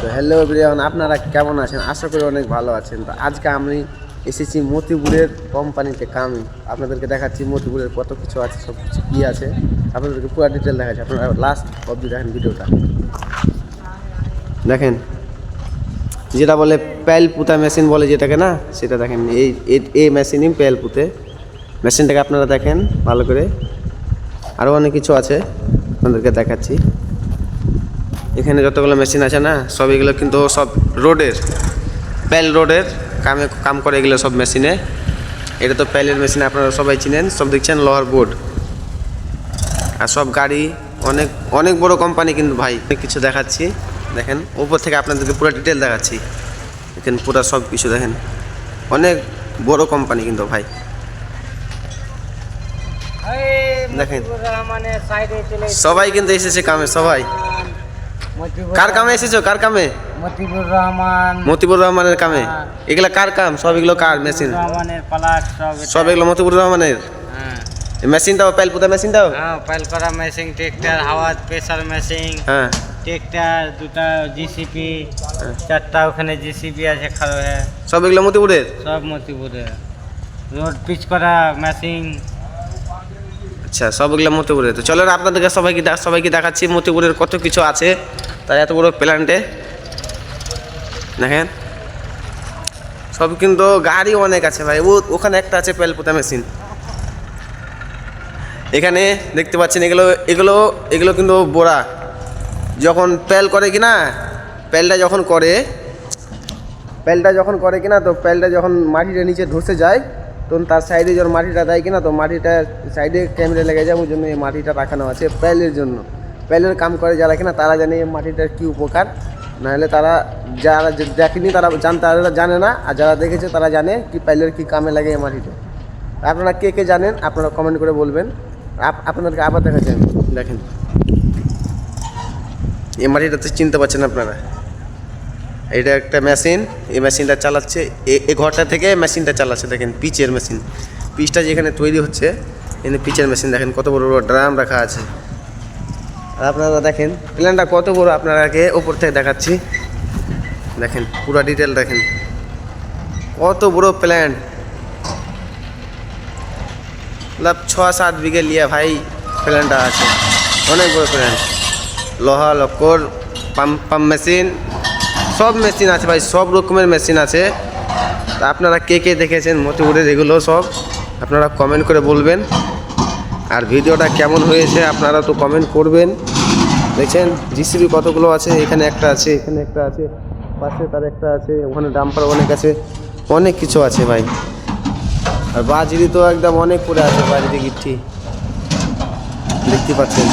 তো hello everyone, আপনারা কেমন আছেন? আশা করি অনেক ভালো আছেন। তো আজকে আমি এসেছি মতিপুরের কোম্পানিতে কামে। আপনাদেরকে দেখাচ্ছি মতিপুরের কত কিছু আছে, সব কিছু কী আছে আপনাদেরকে পুরো ডিটেল দেখাচ্ছি। আপনারা লাস্ট অবধি দেখেন ভিডিওটা। দেখেন যেটা বলে প্যাল পুঁতা মেশিন বলে যেটাকে, না সেটা দেখেন। এই মেশিনই প্যাল পুঁতে মেশিনটাকে আপনারা দেখেন ভালো করে। আরও অনেক কিছু আছে আপনাদেরকে দেখাচ্ছি। এখানে যতগুলো মেশিন আছে না, সব এগুলো কিন্তু সব রোডের প্যাল রোডের কাম করে এগুলো সব মেশিনে। এটা তো প্যালের মেশিন, আপনারা সবাই চিনেন। সব দেখছেন লোহার বোর্ড, আর সব গাড়ি অনেক অনেক বড় কোম্পানি কিন্তু ভাই। অনেক কিছু দেখাচ্ছি, দেখেন উপর থেকে আপনাদেরকে পুরো ডিটেল দেখাচ্ছি। দেখেন পুরো সব কিছু দেখেন, অনেক বড় কোম্পানি কিন্তু ভাই। দেখেন সবাই কিন্তু এসেছে কামে, সবাই। কার কামে এসেছো? কার কামে? মতিবুর রহমানের কামে। এগুলা কার কাম? সব এগুলো কার মেশিন? সব এগুলো মতিবুর রহমানের। মেশিনটাও প্যাল পুঁতা মেশিনটাও? হ্যাঁ, প্যাল করা মেশিন, ট্রাক্টর, হাওয়া প্রেসার মেশিন। হ্যাঁ, ট্রাক্টর দুটা, জিসিপি চারটা, ওখানে জিসিপি আছে খারাপ। হ্যাঁ, সব এগুলো মতিপুরের। সব মতিপুরে। রোড পিচ করা মেশিন। আচ্ছা, সব এগুলো মতিপুরের। তো চলো আপনাদেরকে সবাইকে দেখাচ্ছি মতিপুরের কত কিছু আছে তাই এত বড় প্ল্যান্টে। দেখেন সব কিন্তু গাড়ি অনেক আছে ভাই। ওখানে একটা আছে প্যাল পুঁতা মেশিন। এখানে দেখতে পাচ্ছেন এগুলো এগুলো এগুলো কিন্তু বোরা যখন প্যাল করে কিনা, প্যালটা যখন করে কিনা, তো প্যালটা যখন মাটিটা নিচে ধসে যায়, তখন তার সাইডে যখন মাটিটা দেয় কিনা, তো মাটিটা সাইডে ক্যামেরা লেগে যায়। ওই জন্য এই মাটিটা রাখানো আছে প্যালের জন্য। প্যালের কাম করে যারা কিনা তারা জানে এই মাটিটার কী উপকার। নাহলে তারা যারা দেখেনি তারা জানে না, আর যারা দেখেছে তারা জানে কি প্যালের কী কামে লাগে এই মাটিটা। আপনারা কে কে জানেন আপনারা কমেন্ট করে বলবেন। আপনাদেরকে আবার দেখাচ্ছেন, দেখেন এই মাটিটা তো চিনতে পারছেন আপনারা। এটা একটা মেশিন, এই মেশিনটা চালাচ্ছে এই ঘরটা থেকে মেশিনটা চালাচ্ছে। দেখেন পিচের মেশিন, পিচটা যেখানে তৈরি হচ্ছে এখানে পিচের মেশিন। দেখেন কত বড় বড় ড্রাম রাখা আছে। আর আপনারা দেখেন প্ল্যানটা কত বড়, আপনারাকে ওপর থেকে দেখাচ্ছি। দেখেন পুরো ডিটেল দেখেন কত বড় প্ল্যান্ট। मतलब 6-7 বিঘে লিয়া ভাই প্ল্যান্টটা আছে, অনেক বড় প্ল্যান্ট। লোহা লক্কর পাম্প মেশিন সব মেশিন আছে ভাই, সব রকমের মেশিন আছে। তা আপনারা কে কে দেখেছেন মতিপুরের এগুলো সব আপনারা কমেন্ট করে বলবেন। আর ভিডিওটা কেমন হয়েছে আপনারা তো কমেন্ট করবেন। দেখছেন জিসিবি কতগুলো আছে, এখানে একটা আছে, এখানে একটা আছে, পাশে তার একটা আছে, ওখানে ডাম্পার অনেক আছে, অনেক কিছু আছে ভাই। আর বাজরি তো একদম অনেক পড়ে আছে, বাজরি গিট্টি দেখতে পাচ্ছেন।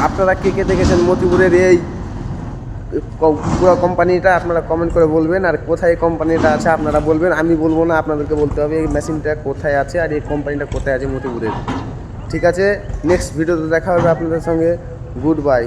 আপনারা কে কে দেখেছেন মতিপুরের এই পুরো কোম্পানিটা আপনারা কমেন্ট করে বলবেন। আর কোথায় কোম্পানিটা আছে আপনারা বলবেন, আমি বলবো না, আপনাদেরকে বলতে হবে এই মেশিনটা কোথায় আছে আর এই কোম্পানিটা কোথায় আছে মতিপুরের। ঠিক আছে, নেক্সট ভিডিওতে দেখা হবে আপনাদের সঙ্গে। Good bye.